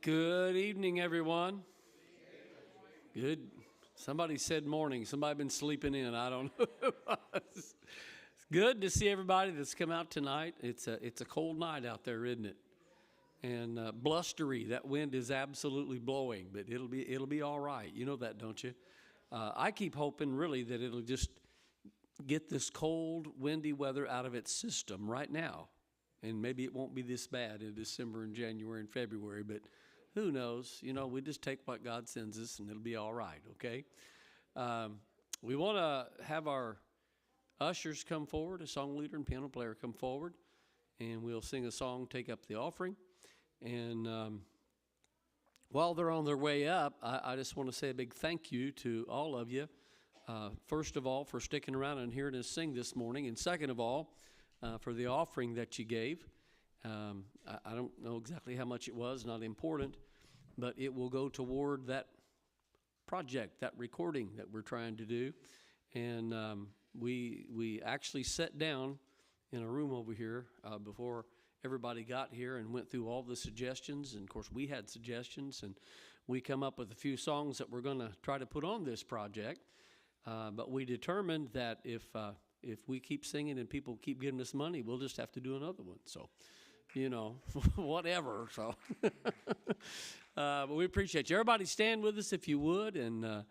Good evening, everyone. Good. Somebody said morning. Somebody been sleeping in. I don't know who it was. It's good to see everybody that's come out tonight. It's a cold night out there, isn't it? And blustery. That wind is absolutely blowing, but it'll be all right. You know that, don't you? I keep hoping really that it'll just get this cold, windy weather out of its system right now. And maybe it won't be this bad in December and January and February, but who knows? You know, we just take what God sends us and it'll be all right, okay? We want to have our ushers come forward, a song leader and piano player come forward, and we'll sing a song, take up the offering. And while they're on their way up, I just want to say a big thank you to all of you. First of all, for sticking around and hearing us sing this morning, and second of all, for the offering that you gave. I don't know exactly how much it was, not important, but it will go toward that project, that recording that we're trying to do. And we actually sat down in a room over here before everybody got here and went through all the suggestions. And, of course, we had suggestions, and we come up with a few songs that we're going to try to put on this project. But we determined that if we keep singing and people keep giving us money, we'll just have to do another one. So, you know, whatever. So, but we appreciate you. Everybody stand with us if you would. And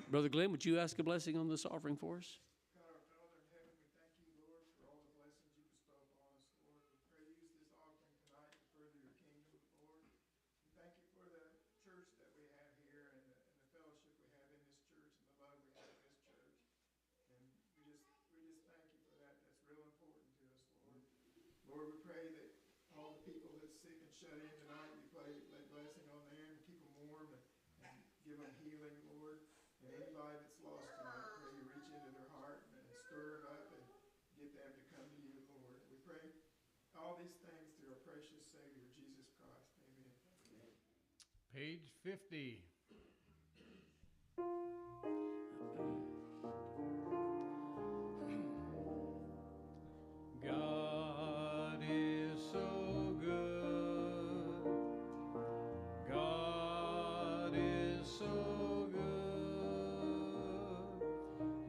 Brother Glenn, would you ask a blessing on this offering for us? God, our Father in heaven, we thank you, Lord, for all the blessings you bestow upon us, Lord. We pray use this offering tonight to further your kingdom, Lord. We thank you for the church that we have here and the fellowship we have in this church and the love we have in this church. And we just thank you for that. That's real important to us, Lord. Lord, we pray that all the people that's sick and shut in tonight, we pray let blessing on them and keep them warm and give them healing, Lord. And anybody that's lost tonight, pray you reach into their heart and stir them up and get them to come to you, Lord. We pray all these things through our precious Savior, Jesus Christ. Amen. Page 50. God is so good. God is so good.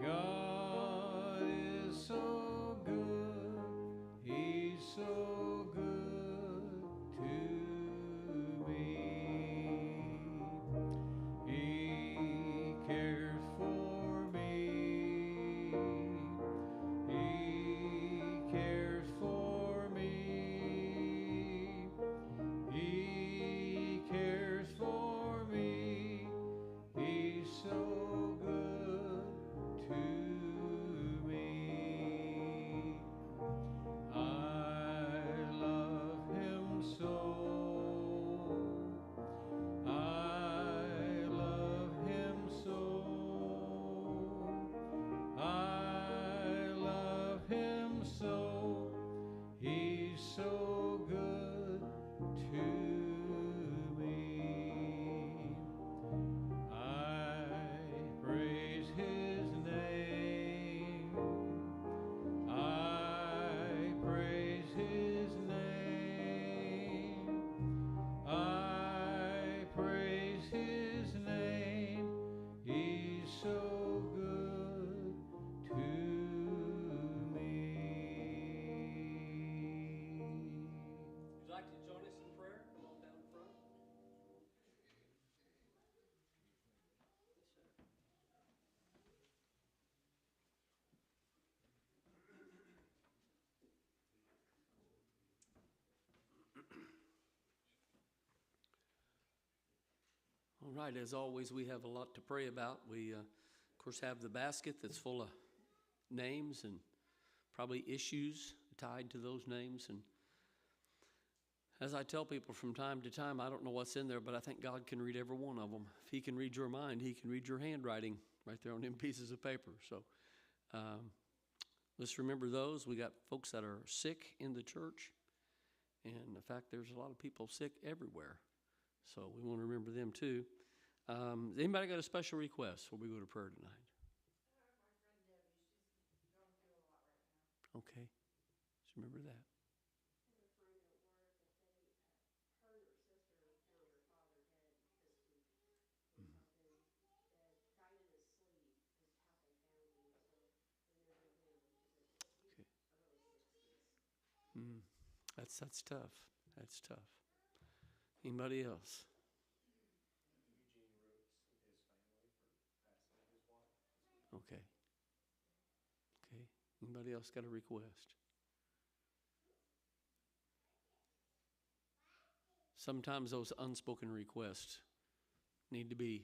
God is so good. He's so good to me. He cares for me. He cares for me. He cares for me. He's so good to me. I love him so. I love him so. I love him so. He's so good to me. I praise his name. I praise his name. I praise his name. He's so good to me. Would you like to join us in prayer? Come on down front. All right, as always, we have a lot to pray about. We, of course, have the basket that's full of names and probably issues tied to those names. And as I tell people from time to time, I don't know what's in there, but I think God can read every one of them. If he can read your mind, he can read your handwriting right there on them pieces of paper. So let's remember those. We got folks that are sick in the church. And in fact, there's a lot of people sick everywhere. So we want to remember them too. Anybody got a special request before we go to prayer tonight? My friend Debbie, she's going through a lot right now. Okay, just remember that. I have a friend at work that her sister was That's tough. That's tough. Anybody else? Okay. Okay. Anybody else got a request? Sometimes those unspoken requests need to be,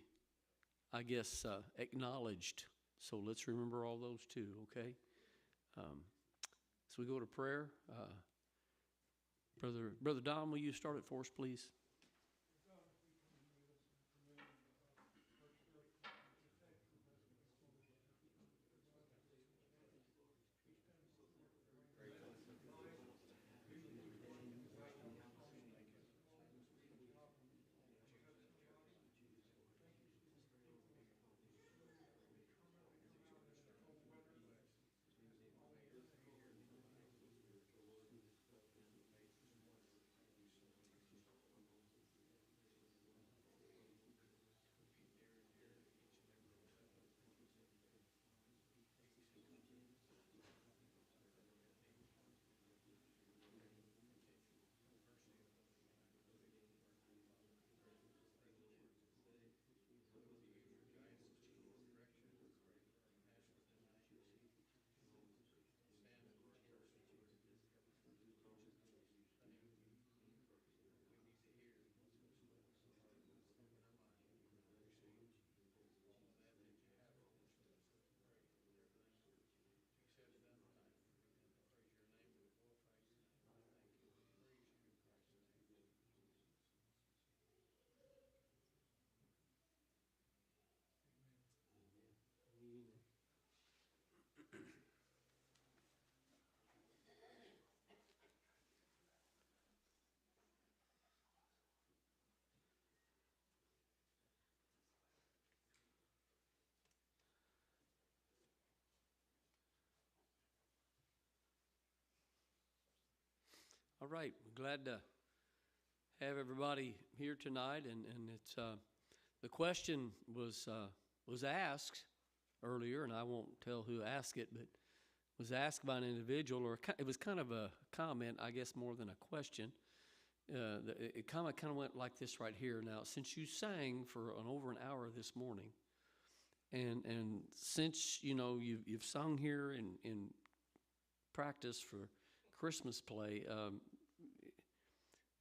I guess, acknowledged. So let's remember all those too, okay? So we go to prayer. Brother Don, will you start it for us, please? All right, we're glad to have everybody here tonight, and it's the question was asked earlier, and I won't tell who asked it, but was asked by an individual, or it was kind of a comment, I guess, more than a question. It kind of went like this right here. Now, since you sang for over an hour this morning, and since you've sung here in practice for Christmas play,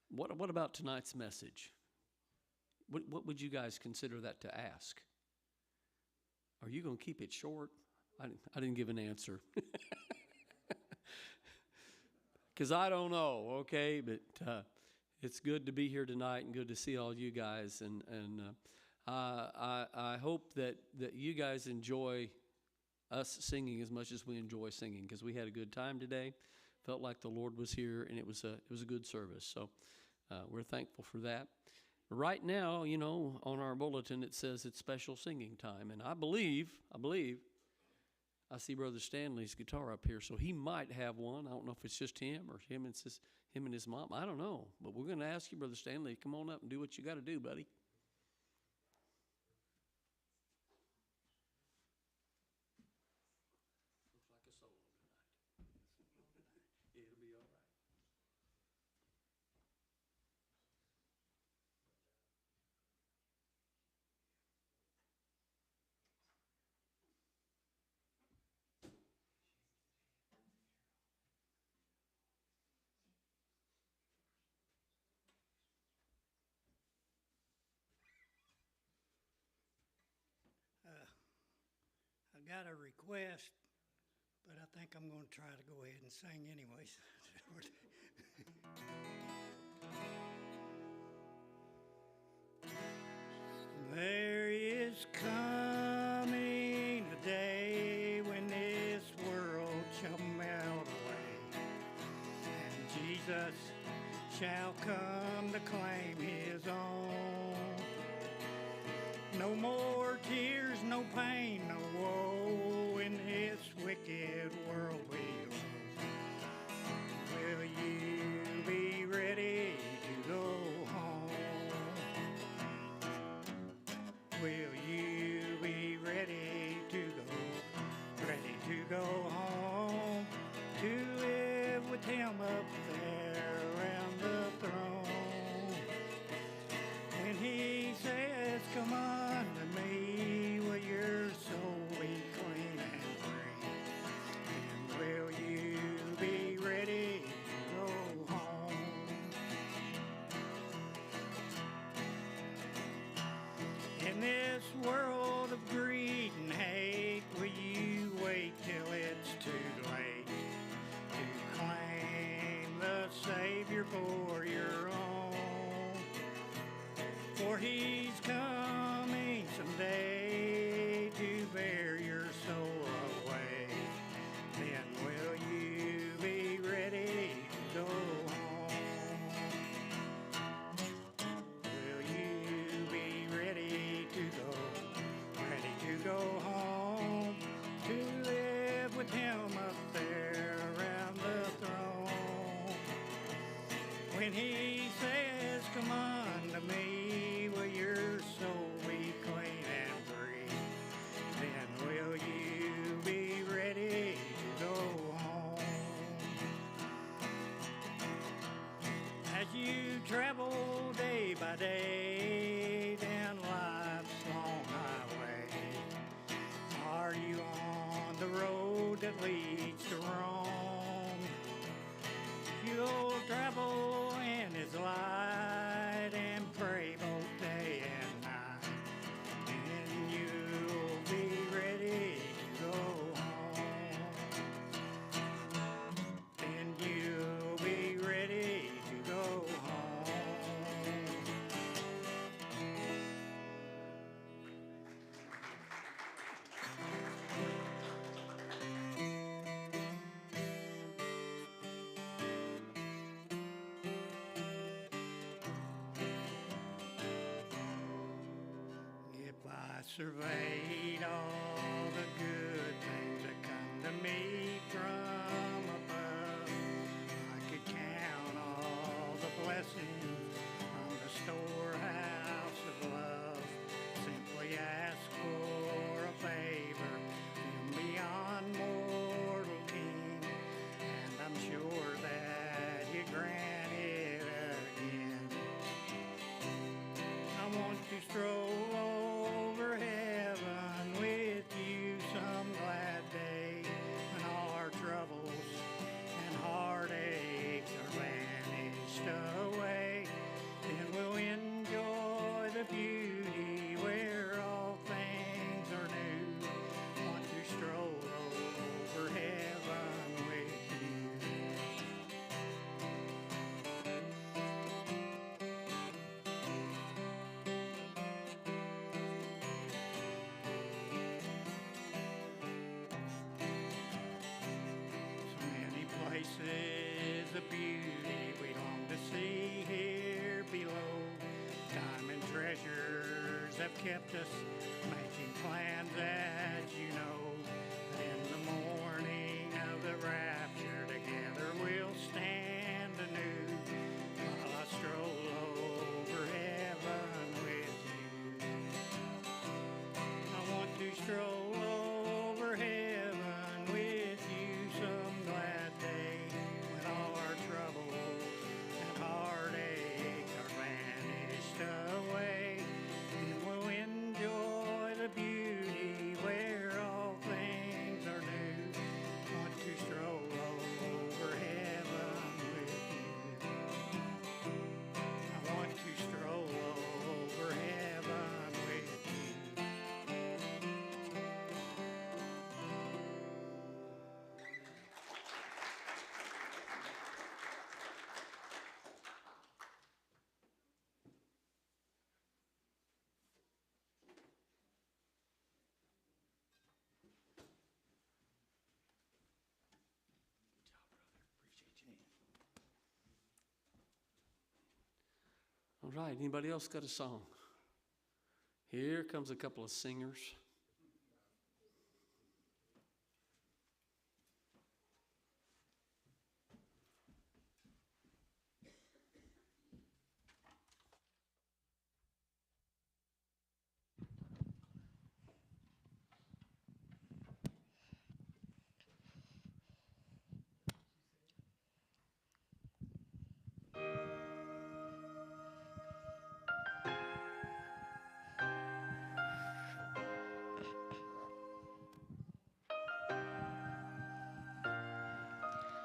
what about tonight's message? What would you guys consider that to ask? Are you going to keep it short? I didn't give an answer. Because I don't know, okay? But it's good to be here tonight and good to see all you guys. And I hope that you guys enjoy us singing as much as we enjoy singing, because we had a good time today. Felt like the Lord was here, and it was a good service. So we're thankful for that. Right now, on our bulletin it says it's special singing time, and I believe I see Brother Stanley's guitar up here, so he might have one. I don't know if it's just him or him and his mom. I don't know, but we're going to ask you, Brother Stanley, come on up and do what you got to do, buddy. Looks like a solo tonight. It'll be all right. I got a request, but I think I'm going to try to go ahead and sing anyways. There is coming a day when this world shall melt away, and Jesus shall come to claim his own. No more tears, no pain, no woe in this wicked world we own. Will you be ready to go home? Will you be ready to go home, to live with him up there treasure for your own. For he's coming someday to bear your soul away. Then will you be ready to go home? Will you be ready to go home, to live with him up there around the throne? When he says, come unto me, will your soul be clean and free? Then will you be ready to go home? As you travel day by day down life's long highway, are you on the road that leads to Rome? You'll travel in his light and pray both day and night, and you'll be ready to go home. Then you'll be ready to go home. If I surveyed all the good things that come to me from above, I could count all the blessings from the storehouse of love. Simply ask for a favor from beyond mortal king, and I'm sure that you grant it again. I want to stroll over heaven with you some glad day, when all our troubles and heartaches are vanished away. Then we'll enjoy the beauty where all things are new. Want to stroll over heaven with you. So many places of beauty we long to see here below. Time and treasures have kept us making plans, as you know. But in the morning of the rapture, together we'll stand anew, while I stroll over heaven with you. I want to stroll over heaven with you some glad day, when all our troubles and heartaches are vanished away. And we'll enjoy the beauty where all things are new. Want to stroll over heaven with you. I want to stroll over heaven with you. All right, anybody else got a song? Here comes a couple of singers.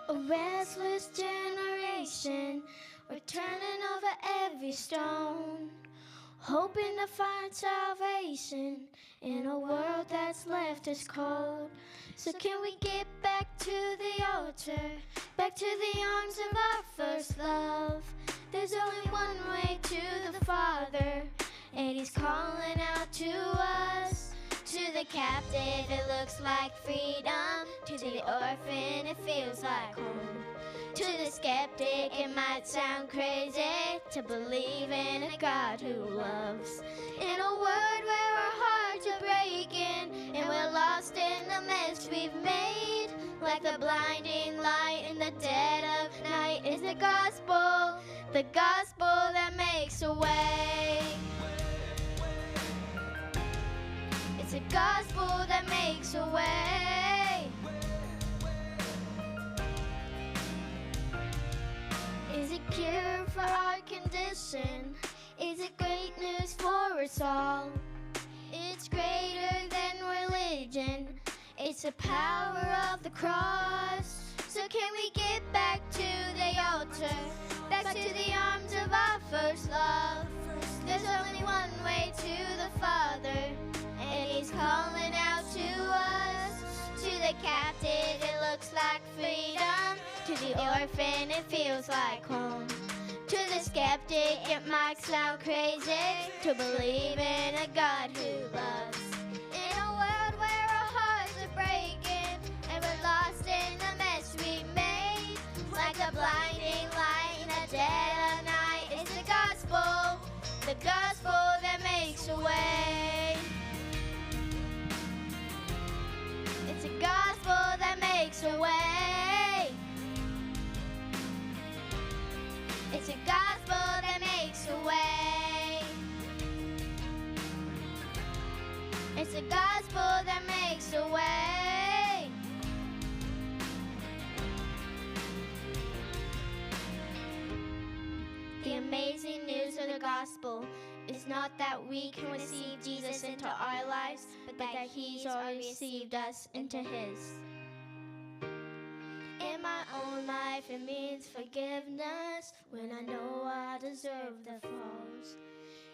A restless generation, we're turning over every stone, hoping to find salvation in a world that's left us cold. So can we get back to the altar, back to the arms of our first love. There's only one way to the Father, and He's calling out to us. To the captive, it looks like freedom. To the orphan, it feels like home. To the skeptic, it might sound crazy to believe in a God who loves. In a world where our hearts are breaking and we're lost in the mess we've made, like the blinding light in the dead of night is the gospel that makes a way. It's a gospel that makes a way. Is it cure for our condition? Is it great news for us all? It's greater than religion. It's the power of the cross. So can we get back to the altar, back to the arms of our first love? There's only one way to the Father, and He's calling out to us. To the captive, it looks like freedom. To the orphan, it feels like home. To the skeptic, it might sound crazy to believe in a God who loves. In a world where our hearts are breaking and we're lost in the mess we made, like a blinding light in the dead of night, it's the gospel that makes a way. It's a gospel that makes a way. It's a gospel that makes a way. It's a gospel that makes a way. The amazing news of the gospel is not that we can receive Jesus into our lives, but that He's already received us into His. In my own life, it means forgiveness when I know I deserve the falls.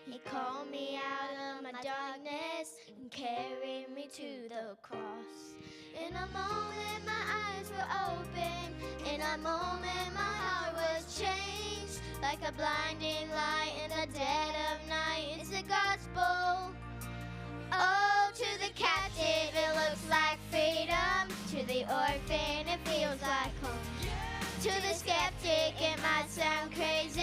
He called me out of my darkness and carried me to the cross. In a moment, my eyes were open. In a moment, my heart was changed. Like a blinding light in the dead of night, it's the gospel. Oh, to the captive, it looks like freedom. To the orphan, it feels like home. To the skeptic, it might sound crazy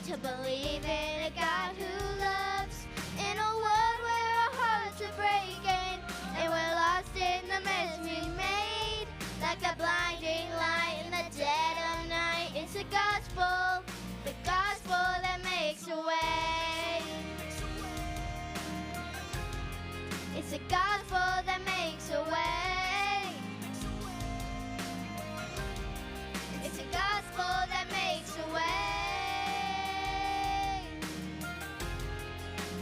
to believe in a God who loves. In a world where our hearts are breaking and we're lost in the mess we made, like a blinding light in the dead of night, it's the gospel that makes a way. It's the gospel that makes a way. It's a gospel that makes a way.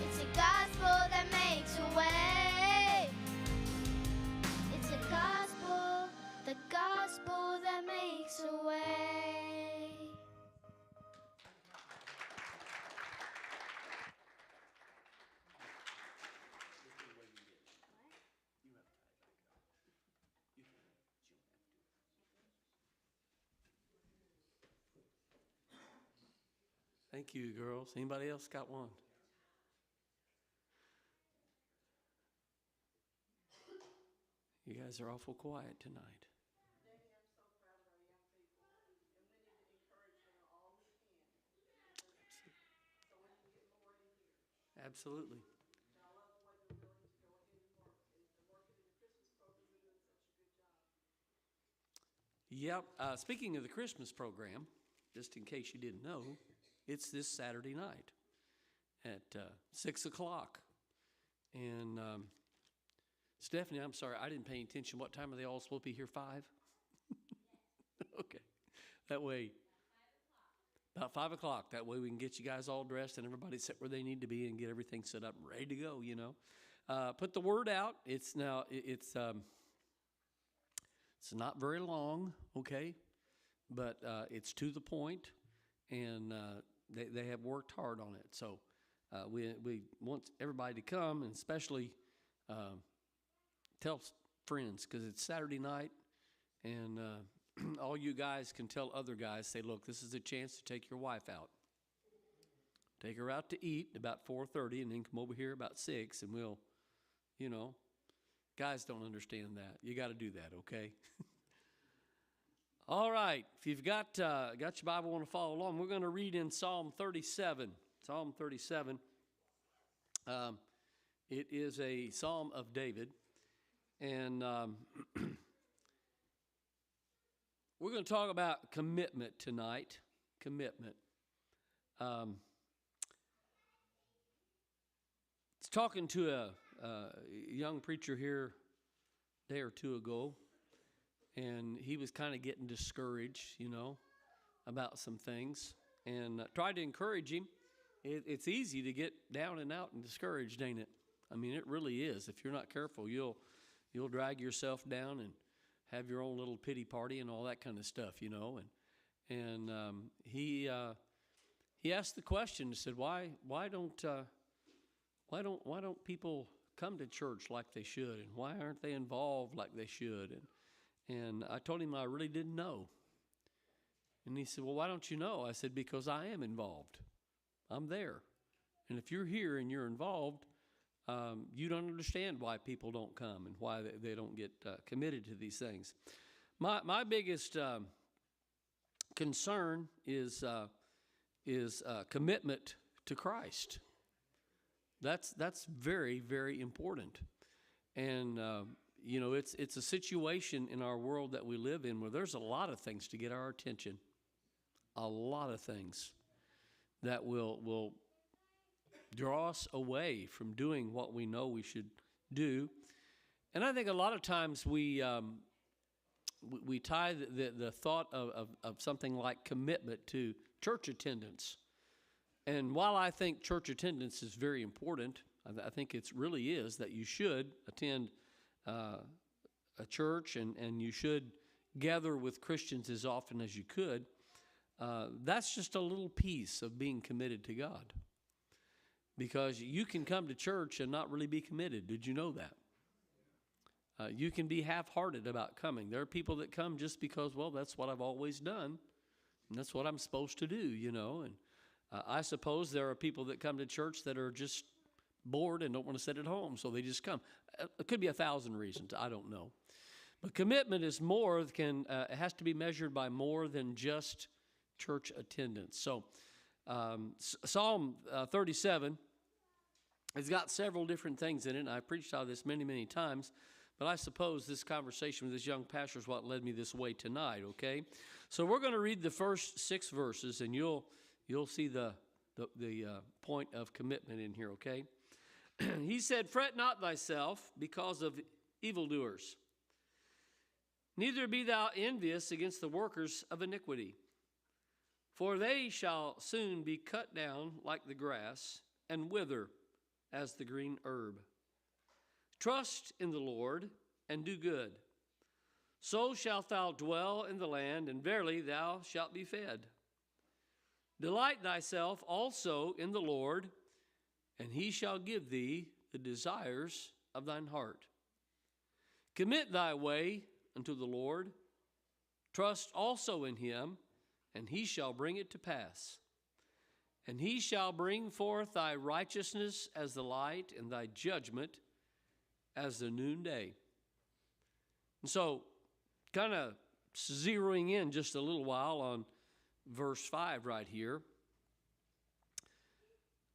It's a gospel that makes a way. It's a gospel, the gospel that makes a way. Thank you, girls. Anybody else got one? You guys are awful quiet tonight. Absolutely. Yep. Speaking of the Christmas program, just in case you didn't know, it's this Saturday night at 6 o'clock. And Stephanie, I'm sorry, I didn't pay attention. What time are they all supposed to be here? 5? Okay. That way, about 5 o'clock. That way we can get you guys all dressed and everybody set where they need to be and get everything set up and ready to go, you know. Put the word out. It's not very long, okay, but it's to the point, and they have worked hard on it. So we want everybody to come, and especially tell friends, because it's Saturday night, And all you guys can tell other guys, say, look, this is a chance to take your wife out. Take her out to eat about 4:30 and then come over here about 6 and we'll, you know. Guys don't understand that. You got to do that, okay? All right. If you've got your Bible, want to follow along, we're going to read in Psalm 37. Psalm 37. It is a psalm of David. And we're going to talk about commitment tonight. Commitment. It's talking to a young preacher here a day or two ago, and he was kind of getting discouraged, you know, about some things, and tried to encourage him. It's easy to get down and out and discouraged, ain't it? I mean, it really is. If you're not careful, you'll drag yourself down and have your own little pity party and all that kind of stuff, you know. And he asked the question. He said, why don't people come to church like they should, and why aren't they involved like they should? And I told him I really didn't know. And he said, well, why don't you know? I said, because I am involved. I'm there. And if you're here and you're involved, you don't understand why people don't come and why they don't get committed to these things. My biggest concern is commitment to Christ. That's very, very important. And you know, it's a situation in our world that we live in where there's a lot of things to get our attention. A lot of things that will draw us away from doing what we know we should do. And I think a lot of times we tie the thought of something like commitment to church attendance. And while I think church attendance is very important, I think it really is that you should attend a church and you should gather with Christians as often as you could. That's just a little piece of being committed to God. Because you can come to church and not really be committed. Did you know that? You can be half-hearted about coming. There are people that come just because, well, that's what I've always done, and that's what I'm supposed to do, you know. And I suppose there are people that come to church that are just bored and don't want to sit at home, so they just come. It could be 1,000 reasons. I don't know. But commitment is more, it has to be measured by more than just church attendance. So Psalm 37 has got several different things in it, and I preached out of this many, many times, but I suppose this conversation with this young pastor is what led me this way tonight, okay? So we're going to read the first 6 verses, and you'll see the point of commitment in here, okay? He said, fret not thyself because of evildoers, neither be thou envious against the workers of iniquity, for they shall soon be cut down like the grass and wither as the green herb. Trust in the Lord and do good. So shalt thou dwell in the land, and verily thou shalt be fed. Delight thyself also in the Lord, and he shall give thee the desires of thine heart. Commit thy way unto the Lord. Trust also in him, and he shall bring it to pass. And he shall bring forth thy righteousness as the light, and thy judgment as the noonday. And so, kind of zeroing in just a little while on verse 5 right here.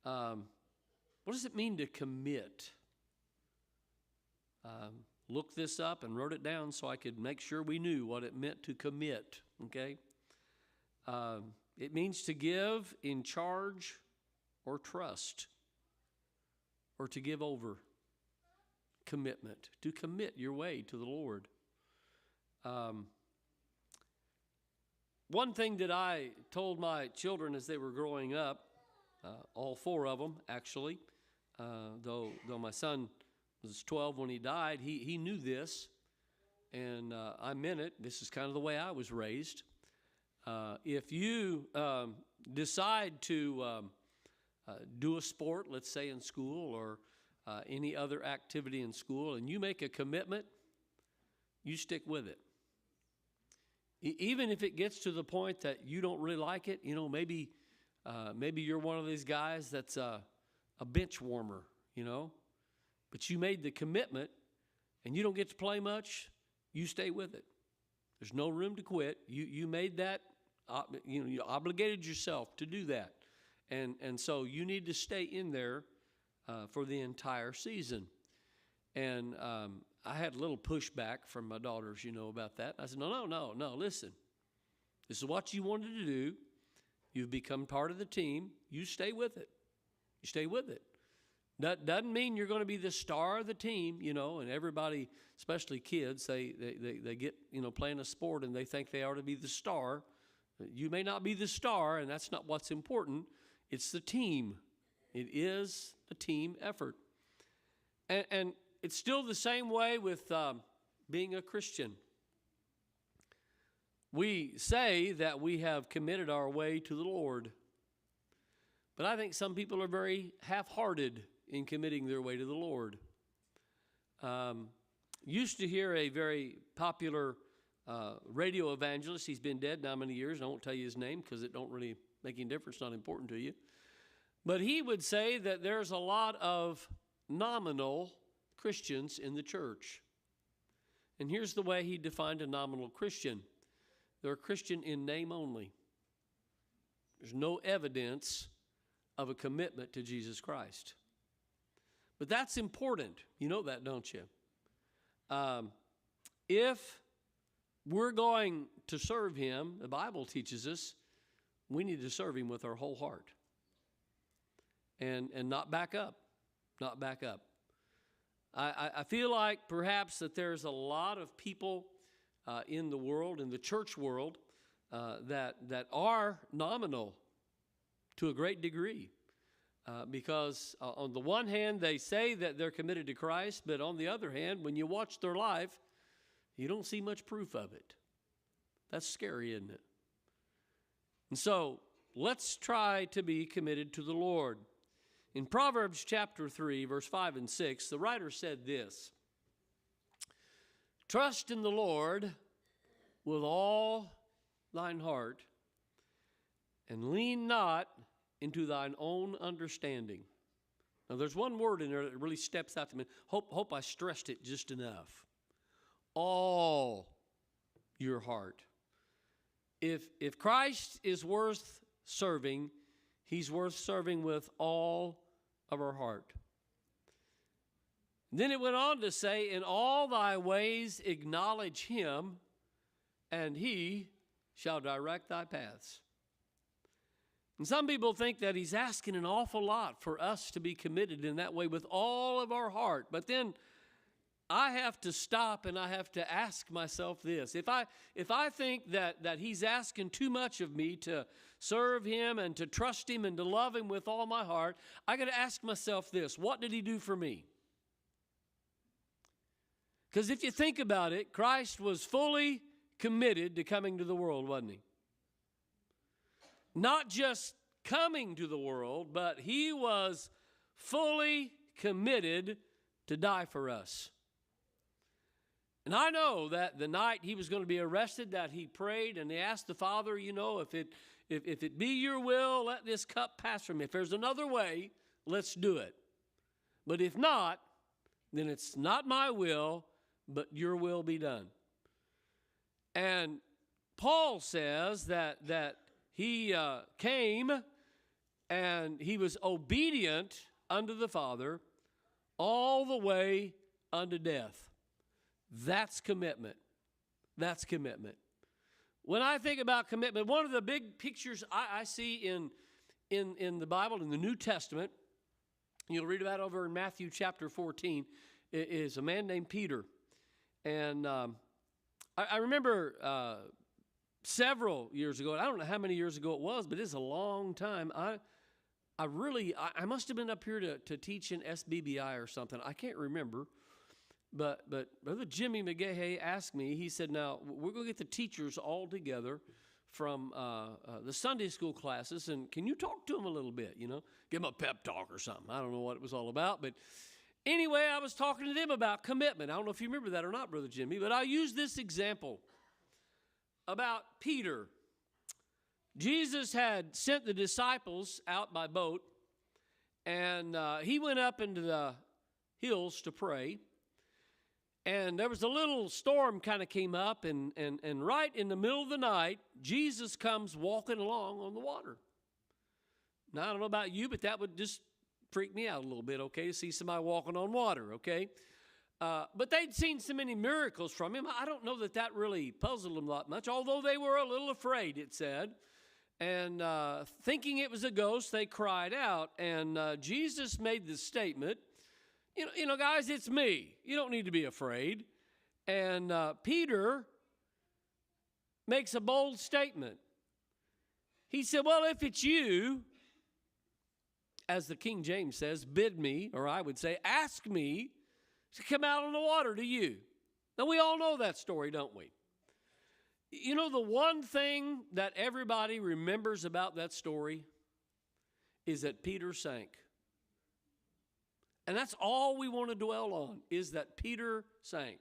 What does it mean to commit? Looked this up and wrote it down so I could make sure we knew what it meant to commit, okay? It means to give in charge or trust, or to give over. Commitment, to commit your way to the Lord. One thing that I told my children as they were growing up, all 4 of them actually, though my son was 12 when he died, he knew this, and I meant it. This is kind of the way I was raised. If you decide to do a sport, let's say in school, or any other activity in school, and you make a commitment, you stick with it. Even if it gets to the point that you don't really like it, you know, maybe you're one of these guys that's a bench warmer, you know, but you made the commitment and you don't get to play much, you stay with it. There's no room to quit. You made that, you obligated yourself to do that. And so you need to stay in there for the entire season. And I had a little pushback from my daughters, you know, about that. I said, no, listen. This is what you wanted to do. You've become part of the team. You stay with it. You stay with it. That doesn't mean you're going to be the star of the team, you know, and everybody, especially kids, they get, you know, playing a sport and they think they ought to be the star. You may not be the star, and that's not what's important. It's the team. It is a team effort. And it's still the same way with being a Christian. We say that we have committed our way to the Lord, but I think some people are very half-hearted in committing their way to the Lord. Used to hear a very popular radio evangelist. He's been dead now many years. I won't tell you his name because it don't really make any difference. It's not important to you. But he would say that there's a lot of nominal Christians in the church. And here's the way he defined a nominal Christian. They're a Christian in name only. There's no evidence of a commitment to Jesus Christ. But that's important. You know that, don't you? If we're going to serve him, the Bible teaches us, we need to serve him with our whole heart. And not back up. Not back up. I feel like perhaps that there's a lot of people in the world, in the church world, that are nominal to a great degree. Because on the one hand, they say that they're committed to Christ, but on the other hand, when you watch their life, you don't see much proof of it. That's scary, isn't it? And so, let's try to be committed to the Lord. In Proverbs chapter 3, verse 5 and 6, the writer said this: "Trust in the Lord with all thine heart, and lean not into thine own understanding." Now, there's one word in there that really steps out to me. Hope I stressed it just enough. All your heart. If Christ is worth serving, he's worth serving with all of our heart. Then it went on to say, "In all thy ways acknowledge him, and he shall direct thy paths." And some people think that he's asking an awful lot for us to be committed in that way with all of our heart. But then I have to stop and I have to ask myself this. If I think that he's asking too much of me to serve him and to trust him and to love him with all my heart, I got to ask myself this: what did he do for me? Because if you think about it, Christ was fully committed to coming to the world, wasn't he? Not just coming to the world, but he was fully committed to die for us. And I know that the night he was going to be arrested, that he prayed and he asked the Father, you know, if it be your will, let this cup pass from me. If there's another way, let's do it. But if not, then it's not my will, but your will be done. And Paul says that he came and he was obedient unto the Father all the way unto death. That's commitment. That's commitment. When I think about commitment, one of the big pictures I see in the Bible, in the New Testament, you'll read about over in Matthew chapter 14, is a man named Peter. And I remember several years ago, I don't know how many years ago it was, but it's a long time. I must have been up here to teach in SBBI or something. I can't remember. But Brother Jimmy McGahey asked me, he said, now, we're going to get the teachers all together from the Sunday school classes, and can you talk to them a little bit, you know? Give them a pep talk or something. I don't know what it was all about, but anyway, I was talking to them about commitment. I don't know if you remember that or not, Brother Jimmy, but I'll use this example. about Peter. Jesus had sent the disciples out by boat, and he went up into the hills to pray. And there was a little storm kind of came up, and right in the middle of the night, Jesus comes walking along on the water. Now, I don't know about you, but that would just freak me out a little bit, okay, to see somebody walking on water, okay? But they'd seen so many miracles from him. I don't know that that really puzzled them that much, although they were a little afraid, it said. And thinking it was a ghost, they cried out, and Jesus made this statement, you know, guys, it's me. You don't need to be afraid. And Peter makes a bold statement. He said, well, if it's you, as the King James says, bid me, or I would say, ask me to come out on the water to you. Now, we all know that story, don't we? You know, the one thing that everybody remembers about that story is that Peter sank. And that's all we want to dwell on, is that Peter sank.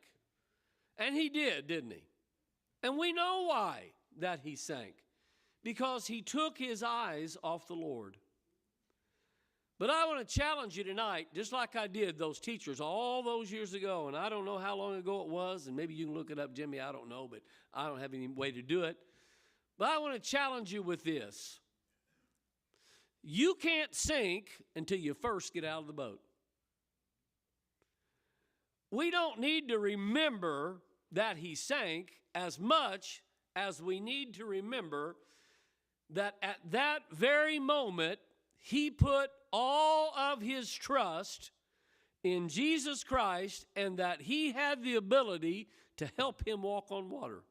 And he did, didn't he? And we know why that he sank. Because he took his eyes off the Lord. But I want to challenge you tonight, just like I did those teachers all those years ago, and I don't know how long ago it was, and maybe you can look it up, Jimmy, I don't know, but I don't have any way to do it. But I want to challenge you with this. You can't sink until you first get out of the boat. We don't need to remember that he sank as much as we need to remember that at that very moment, he put all of his trust in Jesus Christ and that he had the ability to help him walk on water.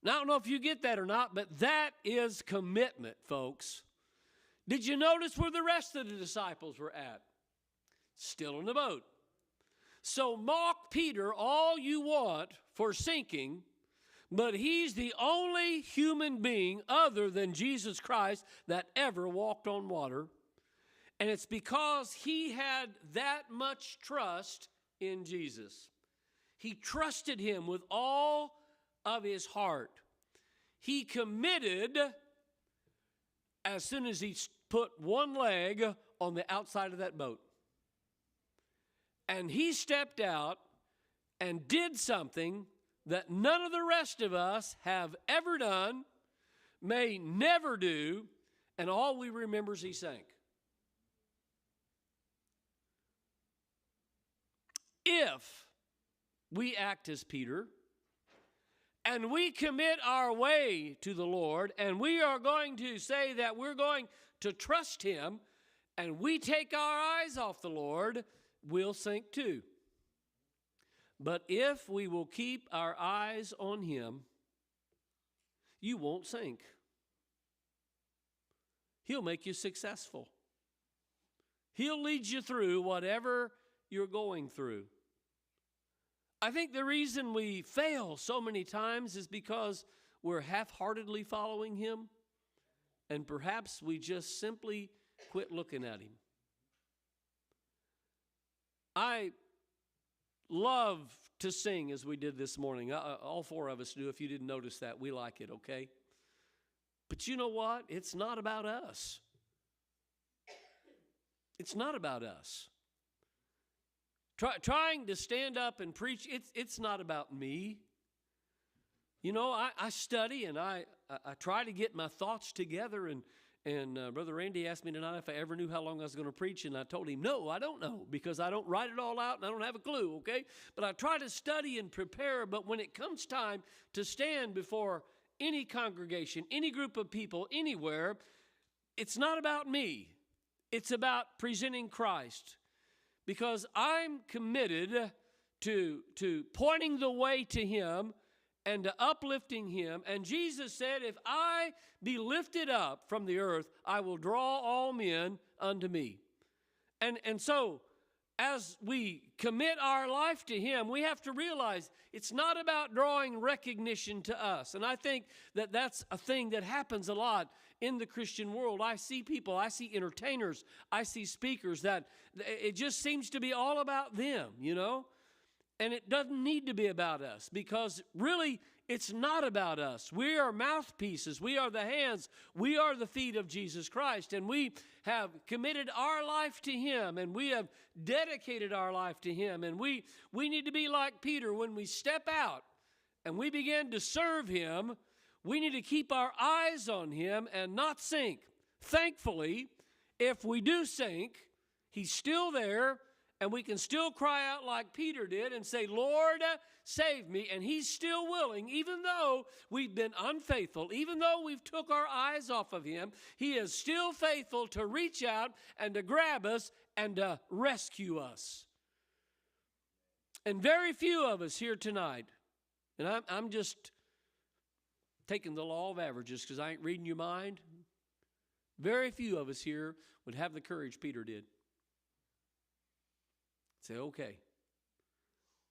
Now, I don't know if you get that or not, but that is commitment, folks. Did you notice where the rest of the disciples were at? Still in the boat. So mock Peter all you want for sinking, but he's the only human being other than Jesus Christ that ever walked on water. And it's because he had that much trust in Jesus. He trusted him with all of his heart. He committed as soon as he put one leg on the outside of that boat. And he stepped out and did something that none of the rest of us have ever done, may never do, and all we remember is he sank. If we act as Peter, and we commit our way to the Lord, and we are going to say that we're going to trust him, and we take our eyes off the Lord, we'll sink too. But if we will keep our eyes on him, you won't sink. He'll make you successful. He'll lead you through whatever you're going through. I think the reason we fail so many times is because we're half-heartedly following him, and perhaps we just simply quit looking at him. I love to sing as we did this morning. All four of us do. If you didn't notice that, we like it, okay? But you know what? It's not about us. It's not about us. Trying to stand up and preach, it's not about me. You know, I study and I try to get my thoughts together, and Brother Randy asked me tonight if I ever knew how long I was going to preach, and I told him, no, I don't know, because I don't write it all out and I don't have a clue, okay? But I try to study and prepare, but when it comes time to stand before any congregation, any group of people, anywhere, it's not about me. It's about presenting Christ, because I'm committed to pointing the way to him and to uplifting him. And Jesus said, if I be lifted up from the earth, I will draw all men unto me. And so, as we commit our life to him, we have to realize it's not about drawing recognition to us. And I think that that's a thing that happens a lot in the Christian world. I see people, I see entertainers, I see speakers that it just seems to be all about them, you know? And it doesn't need to be about us, because really it's not about us. We are mouthpieces. We are the hands. We are the feet of Jesus Christ. And we have committed our life to Him. And we have dedicated our life to Him. And we need to be like Peter. When we step out and we begin to serve Him, we need to keep our eyes on Him and not sink. Thankfully, if we do sink, He's still there, and we can still cry out like Peter did and say, Lord, save me. And He's still willing, even though we've been unfaithful, even though we've took our eyes off of Him, He is still faithful to reach out and to grab us and to rescue us. And very few of us here tonight, and I'm just taking the law of averages because I ain't reading your mind. Very few of us here would have the courage Peter did. Say, okay.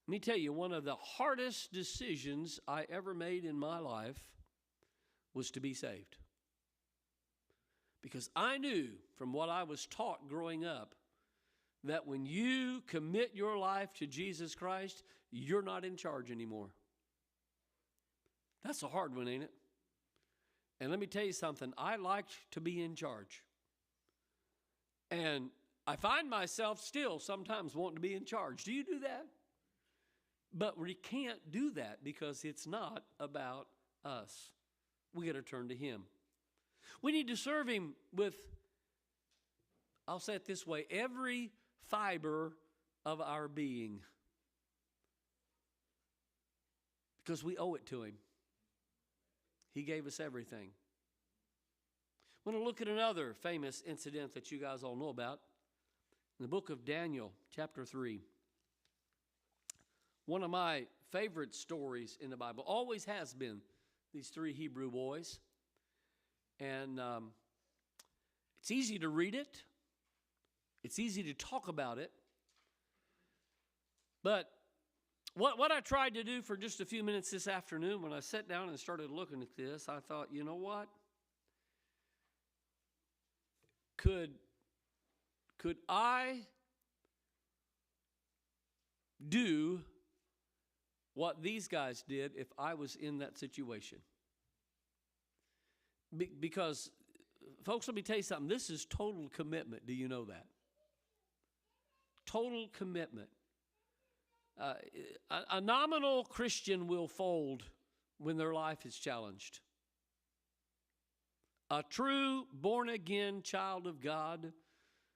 Let me tell you, one of the hardest decisions I ever made in my life was to be saved. Because I knew from what I was taught growing up that when you commit your life to Jesus Christ, you're not in charge anymore. That's a hard one, ain't it? And let me tell you something. I like to be in charge. And I find myself still sometimes wanting to be in charge. Do you do that? But we can't do that because it's not about us. We got to turn to Him. We need to serve Him with, I'll say it this way, every fiber of our being. Because we owe it to Him. He gave us everything. I want to look at another famous incident that you guys all know about. In the book of Daniel, chapter 3. One of my favorite stories in the Bible, always has been, these three Hebrew boys. And it's easy to read it. It's easy to talk about it. But what I tried to do for just a few minutes this afternoon, when I sat down and started looking at this, I thought, you know what? Could I do what these guys did if I was in that situation? Because, folks, let me tell you something. This is total commitment. Do you know that? Total commitment. A nominal Christian will fold when their life is challenged. A true born-again child of God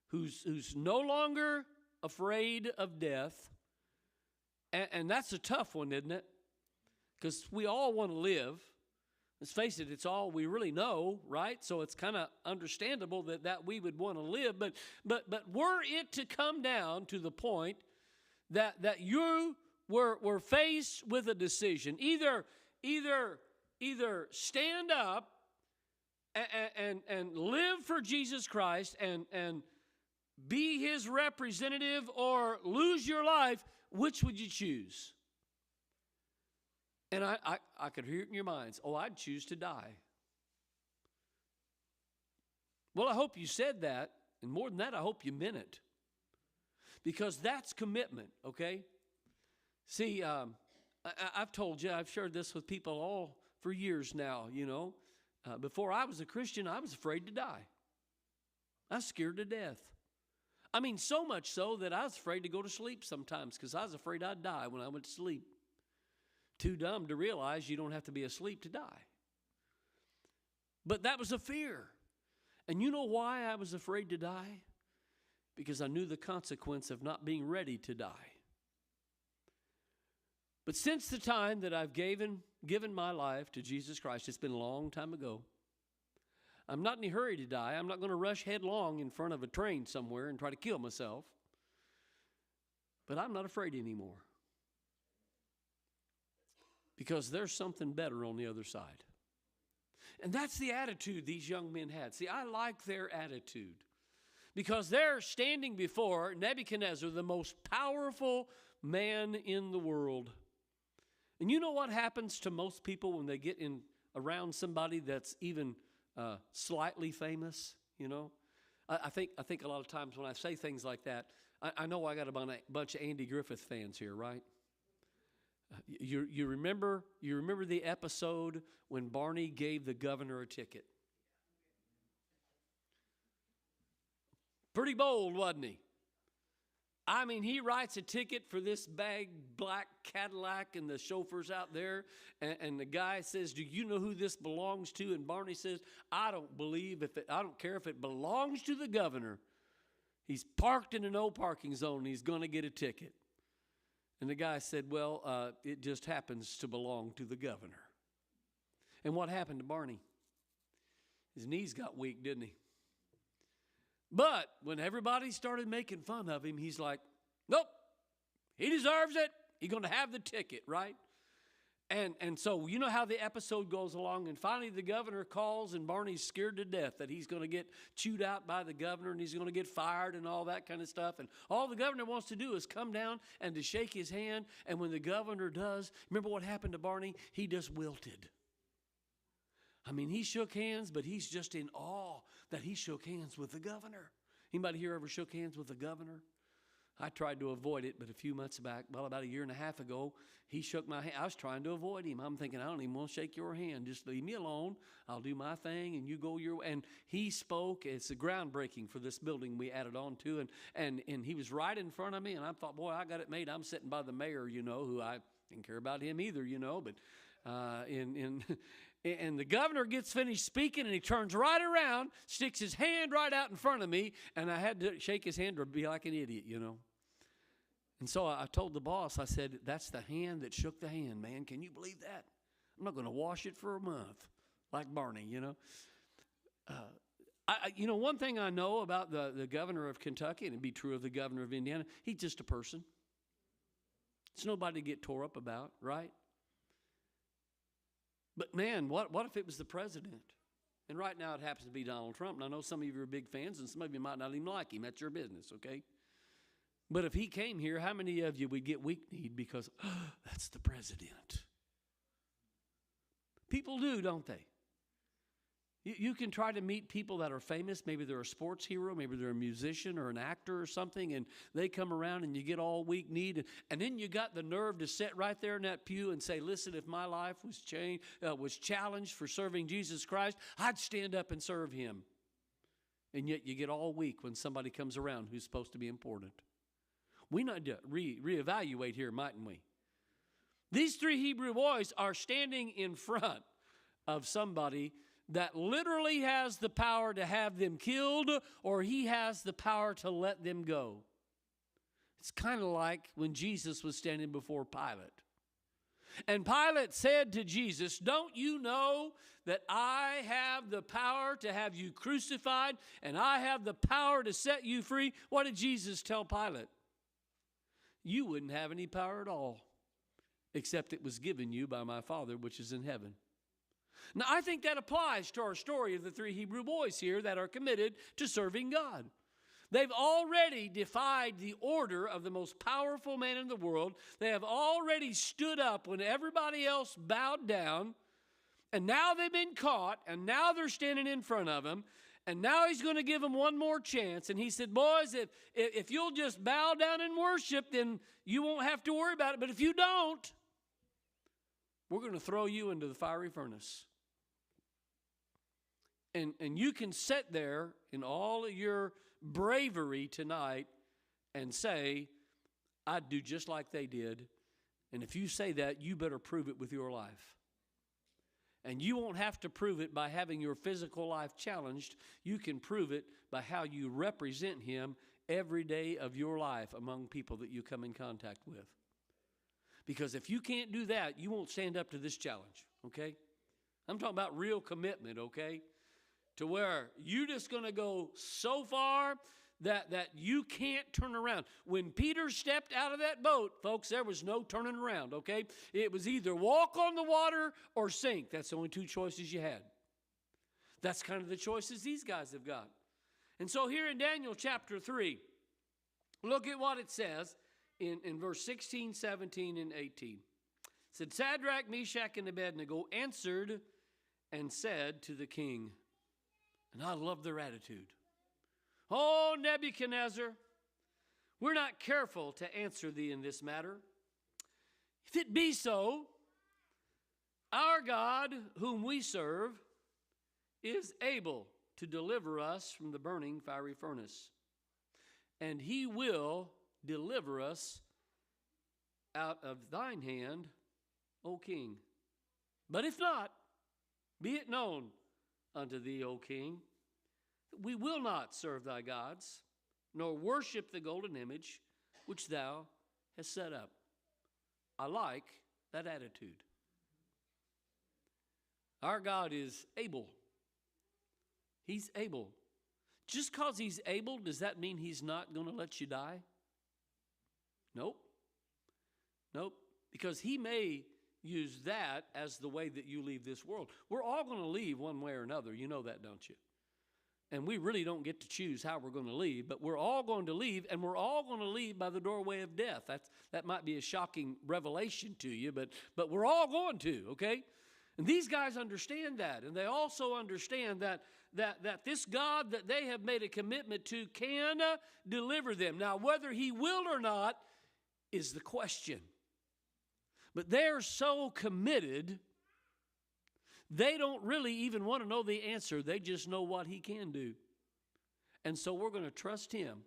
who's no longer afraid of death, and that's a tough one, isn't it? Because we all want to live. Let's face it, it's all we really know, right? So it's kind of understandable that we would want to live. But were it to come down to the point that you were faced with a decision, either stand up and live for Jesus Christ and be His representative, or lose your life, which would you choose? And I could hear it in your minds. Oh, I'd choose to die. Well, I hope you said that, and more than that, I hope you meant it. Because that's commitment, okay? See, I've told you, I've shared this with people all for years now, you know. Before I was a Christian, I was afraid to die. I was scared to death. I mean, so much so that I was afraid to go to sleep sometimes because I was afraid I'd die when I went to sleep. Too dumb to realize you don't have to be asleep to die. But that was a fear. And you know why I was afraid to die? Because I knew the consequence of not being ready to die. But since the time that I've given my life to Jesus Christ, it's been a long time ago, I'm not in a hurry to die. I'm not going to rush headlong in front of a train somewhere and try to kill myself. But I'm not afraid anymore. Because there's something better on the other side. And that's the attitude these young men had. See, I like their attitude. Because they're standing before Nebuchadnezzar, the most powerful man in the world. And you know what happens to most people when they get in around somebody that's even slightly famous? You know, I think a lot of times when I say things like that, I know I got a bunch of Andy Griffith fans here, right? You remember the episode when Barney gave the governor a ticket? Pretty bold, wasn't he? I mean, he writes a ticket for this big black Cadillac, and the chauffeur's out there, and the guy says, "Do you know who this belongs to?" And Barney says, I don't care if it belongs to the governor. He's parked in a no parking zone, and he's going to get a ticket. And the guy said, well, it just happens to belong to the governor. And what happened to Barney? His knees got weak, didn't he? But when everybody started making fun of him, he's like, nope, he deserves it. He's going to have the ticket, right? And so you know how the episode goes along, and finally the governor calls, and Barney's scared to death that he's going to get chewed out by the governor, and he's going to get fired and all that kind of stuff. And all the governor wants to do is come down and to shake his hand. And when the governor does, remember what happened to Barney? He just wilted. I mean, he shook hands, but he's just in awe that he shook hands with the governor. Anybody here ever shook hands with the governor? I tried to avoid it, but a few months back, well, about a year and a half ago, he shook my hand. I was trying to avoid him. I'm thinking, I don't even want to shake your hand. Just leave me alone. I'll do my thing, and you go your way. And he spoke. It's a groundbreaking for this building we added on to. And he was right in front of me, and I thought, boy, I got it made. I'm sitting by the mayor, who I didn't care about him either, but and the governor gets finished speaking, and he turns right around, sticks his hand right out in front of me, and I had to shake his hand or be like an idiot, And so I told the boss, I said, that's the hand that shook the hand, man. Can you believe that? I'm not going to wash it for a month like Barney, One thing I know about the governor of Kentucky, and it'd be true of the governor of Indiana, he's just a person. It's nobody to get tore up about, right? But man, what if it was the president? And right now it happens to be Donald Trump. And I know some of you are big fans, and some of you might not even like him. That's your business, okay? But if he came here, how many of you would get weak-kneed because, that's the president? People do, don't they? You can try to meet people that are famous. Maybe they're a sports hero. Maybe they're a musician or an actor or something, and they come around and you get all weak-kneed. And then you got the nerve to sit right there in that pew and say, listen, if my life was challenged for serving Jesus Christ, I'd stand up and serve him. And yet you get all weak when somebody comes around who's supposed to be important. We need to reevaluate here, mightn't we? These three Hebrew boys are standing in front of somebody that literally has the power to have them killed, or he has the power to let them go. It's kind of like when Jesus was standing before Pilate. And Pilate said to Jesus, don't you know that I have the power to have you crucified, and I have the power to set you free? What did Jesus tell Pilate? You wouldn't have any power at all, except it was given you by my Father which is in heaven. Now, I think that applies to our story of the three Hebrew boys here that are committed to serving God. They've already defied the order of the most powerful man in the world. They have already stood up when everybody else bowed down. And now they've been caught, and now they're standing in front of him. And now he's going to give them one more chance. And he said, boys, if you'll just bow down and worship, then you won't have to worry about it. But if you don't, we're going to throw you into the fiery furnace. And you can sit there in all of your bravery tonight and say, I'd do just like they did. And if you say that, you better prove it with your life. And you won't have to prove it by having your physical life challenged. You can prove it by how you represent him every day of your life among people that you come in contact with. Because if you can't do that, you won't stand up to this challenge, okay? I'm talking about real commitment, okay? To where you're just going to go so far that you can't turn around. When Peter stepped out of that boat, folks, there was no turning around, okay? It was either walk on the water or sink. That's the only two choices you had. That's kind of the choices these guys have got. And so here in Daniel chapter 3, look at what it says in verse 16, 17, and 18. It said, Shadrach, Meshach, and Abednego answered and said to the king, and I love their attitude. Oh, Nebuchadnezzar, we're not careful to answer thee in this matter. If it be so, our God, whom we serve, is able to deliver us from the burning fiery furnace, and he will deliver us out of thine hand, O king. But if not, be it known unto thee, O king, that we will not serve thy gods, nor worship the golden image which thou hast set up. I like that attitude. Our God is able. He's able. Just because he's able, does that mean he's not going to let you die? Nope. Nope. Because he may use that as the way that you leave this world. We're all going to leave one way or another. You know that, don't you? And we really don't get to choose how we're going to leave, but we're all going to leave, and we're all going to leave by the doorway of death. That might be a shocking revelation to you, but we're all going to, okay? And these guys understand that, and they also understand that this God that they have made a commitment to can deliver them. Now, whether he will or not is the question. But they're so committed, they don't really even want to know the answer. They just know what he can do. And so we're going to trust him.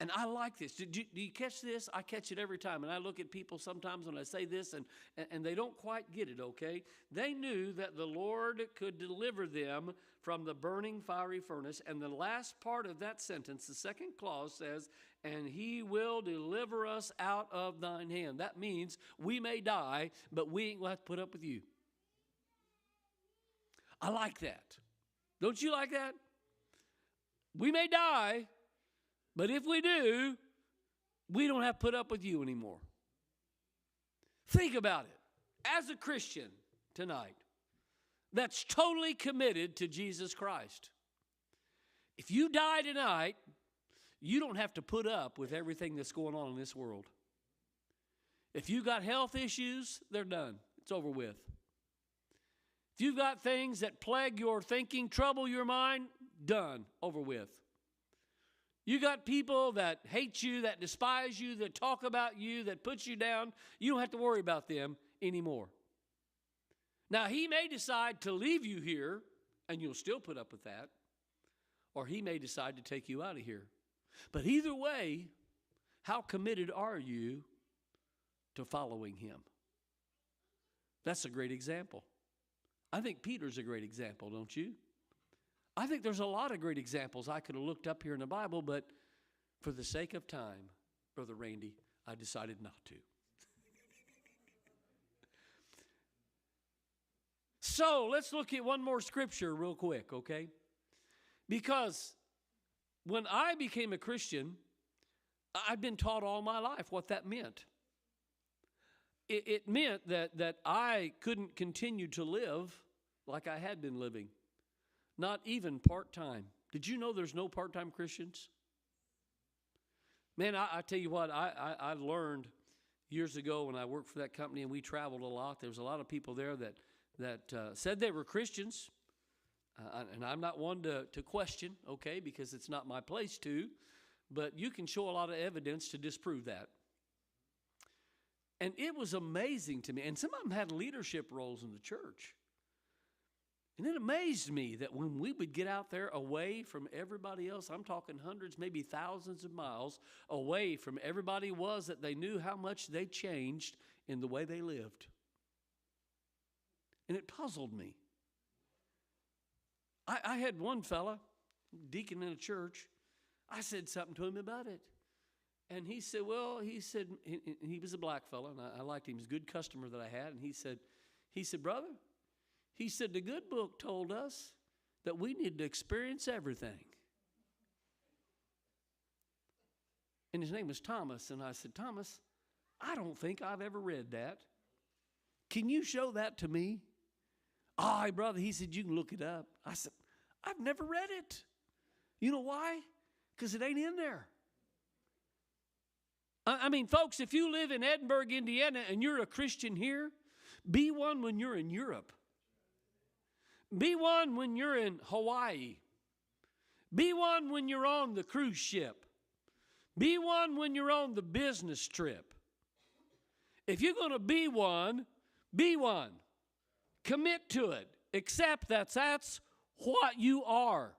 And I like this. Do you catch this? I catch it every time. And I look at people sometimes when I say this, and they don't quite get it, okay? They knew that the Lord could deliver them from the burning fiery furnace. And the last part of that sentence, the second clause says, and he will deliver us out of thine hand. That means we may die, but we ain't going to have to put up with you. I like that. Don't you like that? We may die, but if we do, we don't have to put up with you anymore. Think about it. As a Christian tonight that's totally committed to Jesus Christ, if you die tonight, you don't have to put up with everything that's going on in this world. If you've got health issues, they're done. It's over with. If you've got things that plague your thinking, trouble your mind, done, over with. You got people that hate you, that despise you, that talk about you, that put you down. You don't have to worry about them anymore. Now, he may decide to leave you here, and you'll still put up with that, or he may decide to take you out of here. But either way, how committed are you to following him? That's a great example. I think Peter's a great example, don't you? I think there's a lot of great examples I could have looked up here in the Bible, but for the sake of time, Brother Randy, I decided not to. So let's look at one more scripture real quick, okay? Because when I became a Christian, I've been taught all my life what that meant. It meant that I couldn't continue to live like I had been living. Not even part-time. Did you know there's no part-time Christians? Man, I tell you what, I learned years ago when I worked for that company and we traveled a lot. There was a lot of people there that said they were Christians. And I'm not one to question, okay, because it's not my place to. But you can show a lot of evidence to disprove that. And it was amazing to me. And some of them had leadership roles in the church. And it amazed me that when we would get out there away from everybody else, I'm talking hundreds, maybe thousands of miles away from everybody was, that they knew how much they changed in the way they lived. And it puzzled me. I had one fella, deacon in a church, I said something to him about it. And he said, he was a black fella, and I liked him. He was a good customer that I had. And he said, brother, he said, the good book told us that we need to experience everything. And his name was Thomas. And I said, Thomas, I don't think I've ever read that. Can you show that to me? Oh, brother, he said, you can look it up. I said, I've never read it. You know why? Because it ain't in there. I mean, folks, if you live in Edinburgh, Indiana, and you're a Christian here, be one when you're in Europe. Be one when you're in Hawaii. Be one when you're on the cruise ship. Be one when you're on the business trip. If you're going to be one, be one. Commit to it. Accept that's what you are.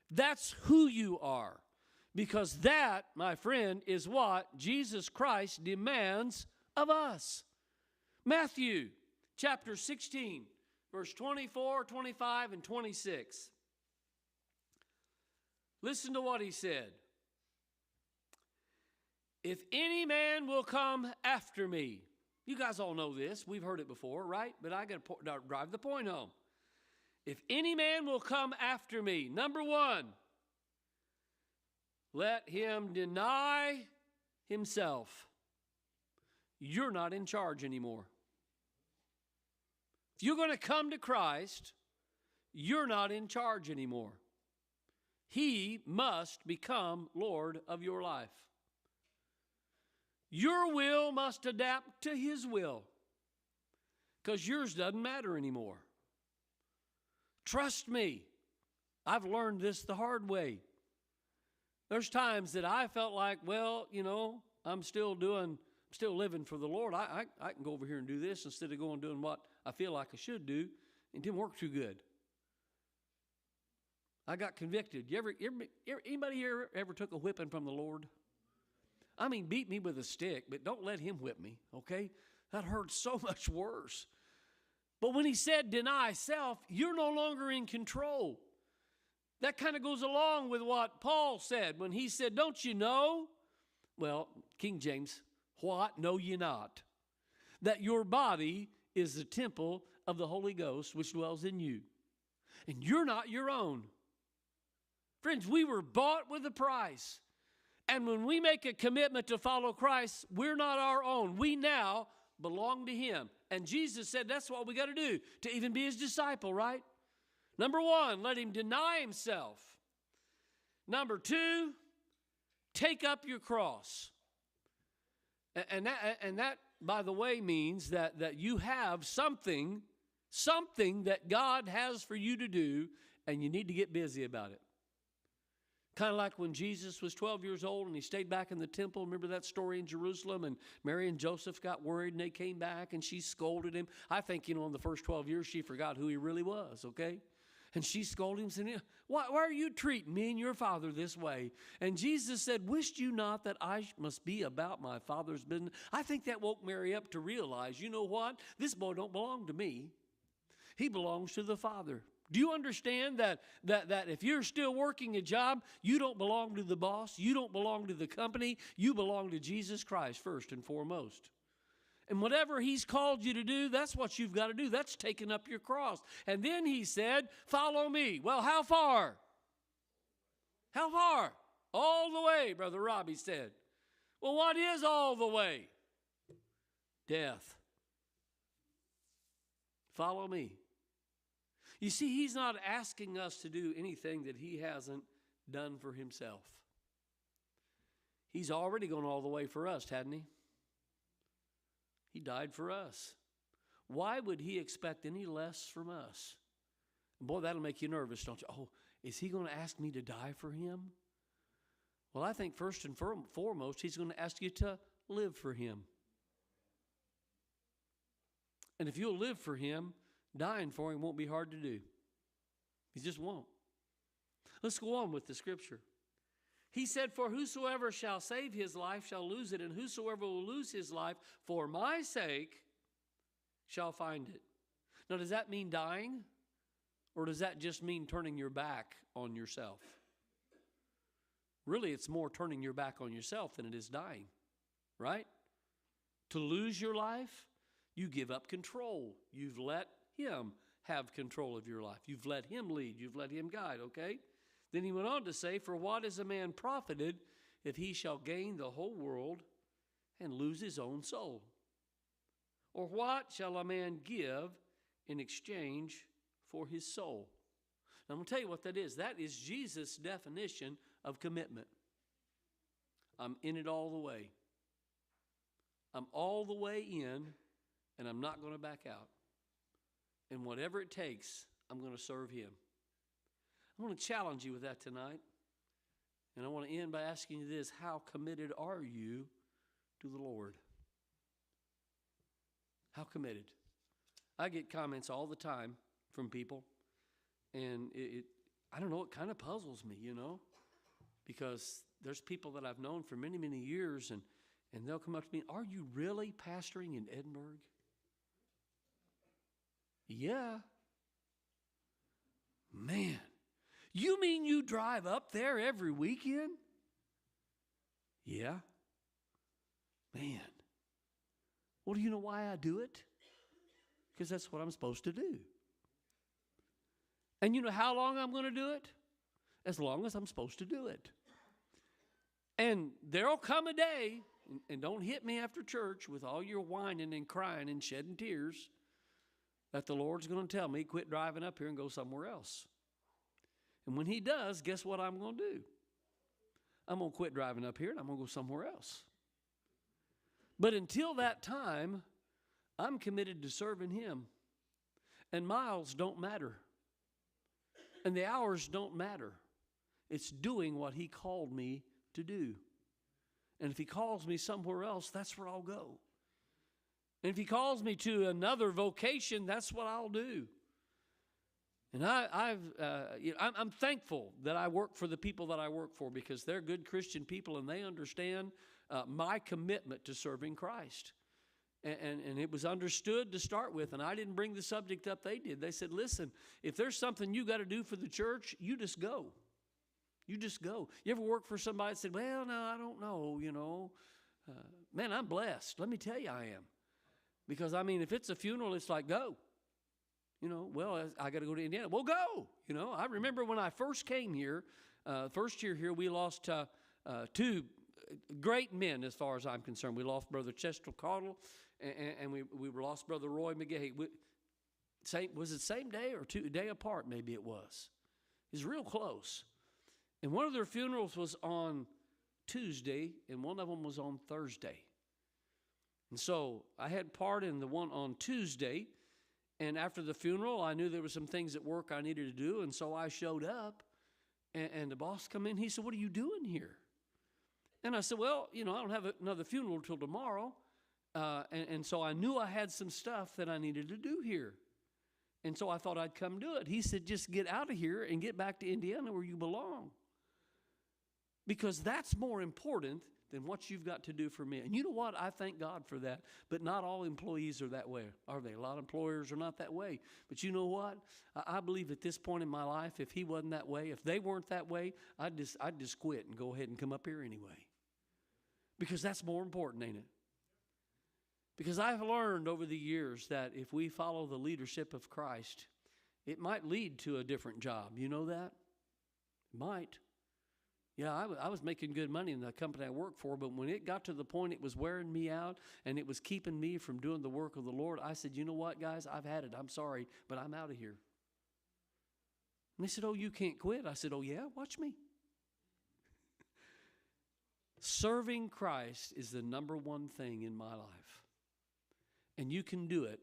That's who you are. Because that, my friend, is what Jesus Christ demands of us. Matthew chapter 16, verse 24, 25, and 26. Listen to what he said. If any man will come after me. You guys all know this. We've heard it before, right? But I got to drive the point home. If any man will come after me, number one, let him deny himself. You're not in charge anymore. If you're going to come to Christ, you're not in charge anymore. He must become Lord of your life. Your will must adapt to His will, because yours doesn't matter anymore. Trust me, I've learned this the hard way. There's times that I felt like, well, you know, I'm still living for the Lord. I can go over here and do this instead of going and doing what I feel like I should do. It didn't work too good. I got convicted. Anybody here ever took a whipping from the Lord? I mean, beat me with a stick, but don't let Him whip me, okay? That hurts so much worse. But when He said deny self, you're no longer in control. That kind of goes along with what Paul said when he said, don't you know? Well, King James, what know ye not? That your body is the temple of the Holy Ghost which dwells in you. And you're not your own. Friends, we were bought with a price. And when we make a commitment to follow Christ, we're not our own. We now belong to Him. And Jesus said that's what we got to do to even be His disciple, right? Number one, let him deny himself. Number two, take up your cross. And that, by the way, means that you have something that God has for you to do, and you need to get busy about it. Kind of like when Jesus was 12 years old and He stayed back in the temple. Remember that story in Jerusalem? And Mary and Joseph got worried and they came back and she scolded Him. I think, in the first 12 years, she forgot who He really was, okay? And she scolded Him, saying, why are you treating me and your Father this way? And Jesus said, wished you not that I must be about my Father's business? I think that woke Mary up to realize, you know what? This boy don't belong to me. He belongs to the Father. Do you understand that if you're still working a job, you don't belong to the boss, you don't belong to the company, you belong to Jesus Christ first and foremost. And whatever He's called you to do, that's what you've got to do. That's taking up your cross. And then He said, follow me. Well, how far? How far? All the way, Brother Robbie said. Well, what is all the way? Death. Follow me. You see, He's not asking us to do anything that He hasn't done for Himself. He's already gone all the way for us, hadn't He? He died for us. Why would He expect any less from us? Boy, that'll make you nervous, don't you? Oh, is He going to ask me to die for Him? Well, I think first and foremost, He's going to ask you to live for Him. And if you'll live for Him, dying for Him won't be hard to do. He just won't. Let's go on with the scripture. He said, for whosoever shall save his life shall lose it, and whosoever will lose his life for my sake shall find it. Now, does that mean dying? Or does that just mean turning your back on yourself? Really, it's more turning your back on yourself than it is dying, right? To lose your life, you give up control. You've let Him have control of your life. You've let Him lead. You've let Him guide, okay? Then he went on to say, for what is a man profited if he shall gain the whole world and lose his own soul? Or what shall a man give in exchange for his soul? Now, I'm going to tell you what that is. That is Jesus' definition of commitment. I'm in it all the way. I'm all the way in, and I'm not going to back out. And whatever it takes, I'm going to serve Him. I want to challenge you with that tonight. And I want to end by asking you this: how committed are you to the Lord? How committed? I get comments all the time from people, and I don't know, it kind of puzzles me, because there's people that I've known for many, many years, and they'll come up to me, are you really pastoring in Edinburgh? Yeah. Man, you mean you drive up there every weekend? Yeah. Man. Well, do you know why I do it? Because that's what I'm supposed to do. And you know how long I'm going to do it? As long as I'm supposed to do it. And there'll come a day, and don't hit me after church with all your whining and crying and shedding tears, that the Lord's going to tell me, quit driving up here and go somewhere else. And when he does, guess what I'm going to do? I'm going to quit driving up here and I'm going to go somewhere else. But until that time, I'm committed to serving him. And miles don't matter. And the hours don't matter. It's doing what he called me to do. And if he calls me somewhere else, that's where I'll go. And if he calls me to another vocation, that's what I'll do. And I'm thankful that I work for the people that I work for, because they're good Christian people and they understand my commitment to serving Christ. And it was understood to start with, and I didn't bring the subject up, they did. They said, listen, if there's something you got to do for the church, you just go. You just go. You ever work for somebody that said, well, no, I don't know, man, I'm blessed. Let me tell you I am. Because, if it's a funeral, it's like, go. Well, I got to go to Indiana. Well, go. I remember when I first came here, first year here, we lost two great men as far as I'm concerned. We lost Brother Chester Caudle, and we lost Brother Roy McGahey. Was it same day or a day apart? Maybe it was. It was real close. And one of their funerals was on Tuesday, and one of them was on Thursday. And so I had part in the one on Tuesday, and after the funeral, I knew there were some things at work I needed to do, and so I showed up, and the boss come in. He said, what are you doing here? And I said, well, I don't have another funeral till tomorrow, and so I knew I had some stuff that I needed to do here. And so I thought I'd come do it. He said, just get out of here and get back to Indiana where you belong. Because that's more important than what you've got to do for me. And you know what? I thank God for that. But not all employees are that way, are they? A lot of employers are not that way. But you know what? I believe at this point in my life, if he wasn't that way, if they weren't that way, I'd just quit and go ahead and come up here anyway. Because that's more important, ain't it? Because I've learned over the years that if we follow the leadership of Christ, it might lead to a different job. You know that? It might. Yeah, I was making good money in the company I worked for, but when it got to the point it was wearing me out and it was keeping me from doing the work of the Lord, I said, you know what, guys, I've had it. I'm sorry, but I'm out of here. And they said, oh, you can't quit. I said, oh, yeah, watch me. Serving Christ is the number one thing in my life. And you can do it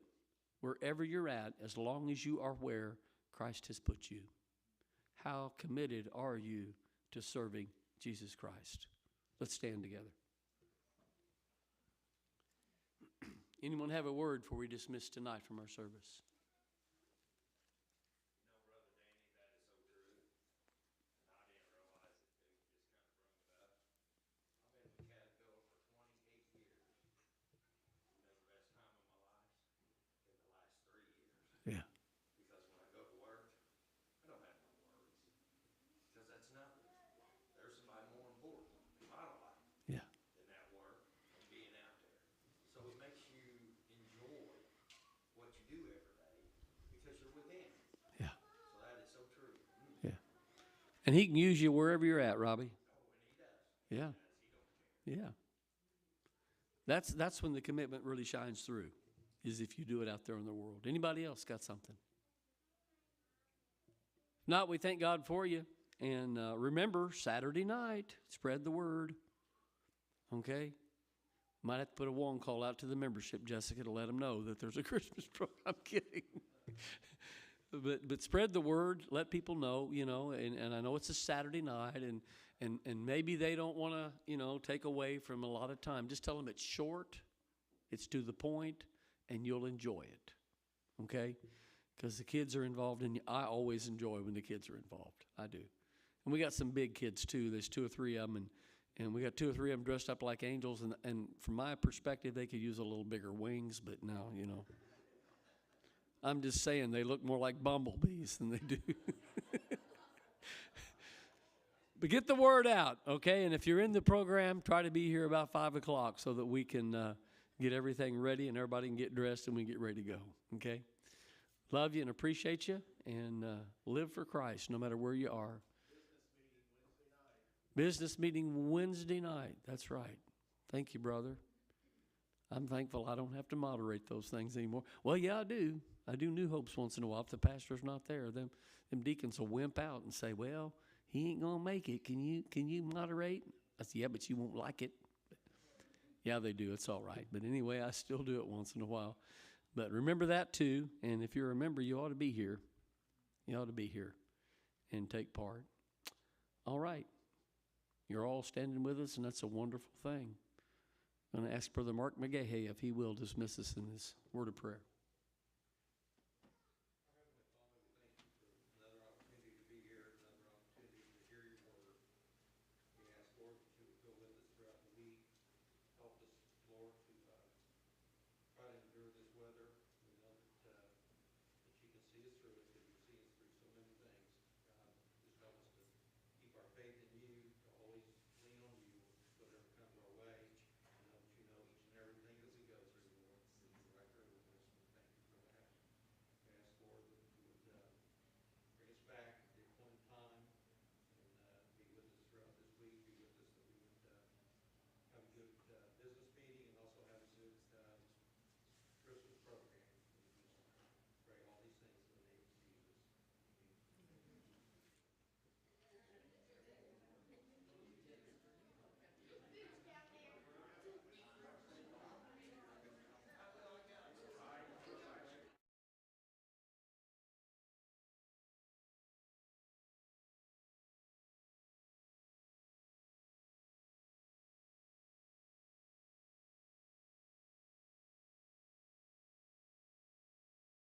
wherever you're at as long as you are where Christ has put you. How committed are you to serving Jesus Christ? Let's stand together. Anyone have a word before we dismiss tonight from our service? Yeah. Because when I go to work, I don't have no worries. Because that's nothing. There's somebody more important in my life Yeah. than that work and being out there. So it makes you enjoy what you do every day because you're with him. Yeah. So that is so true. Yeah. And he can use you wherever you're at, Robbie. Oh, and he does. Yeah. He don't care. Yeah. That's when the commitment really shines through, is if you do it out there in the world. Anybody else got something? If not, we thank God for you. And remember, Saturday night, spread the word. Okay? Might have to put a one call out to the membership, Jessica, to let them know that there's a Christmas program. I'm kidding. But spread the word. Let people know, and I know it's a Saturday night, and maybe they don't want to, take away from a lot of time. Just tell them it's short, it's to the point, and you'll enjoy it, okay? Because the kids are involved, and I always enjoy when the kids are involved. I do. And we got some big kids, too. There's 2 or 3 of them, and we got 2 or 3 of them dressed up like angels, and from my perspective, they could use a little bigger wings, but no, you know. I'm just saying they look more like bumblebees than they do. But get the word out, okay? And if you're in the program, try to be here about 5 o'clock so that we can get everything ready and everybody can get dressed and we get ready to go, okay? Love you and appreciate you, and live for Christ no matter where you are. Business meeting Wednesday night. That's right. Thank you, brother. I'm thankful I don't have to moderate those things anymore. Well, yeah, I do. I do New Hopes once in a while. If the pastor's not there, them deacons will wimp out and say, well, he ain't going to make it. Can you moderate? I said, yeah, but you won't like it. Yeah, they do. It's all right. But anyway, I still do it once in a while. But remember that too. And if you're a member, you ought to be here. You ought to be here and take part. All right. You're all standing with us, and that's a wonderful thing. I'm going to ask Brother Mark McGahey if he will dismiss us in this word of prayer.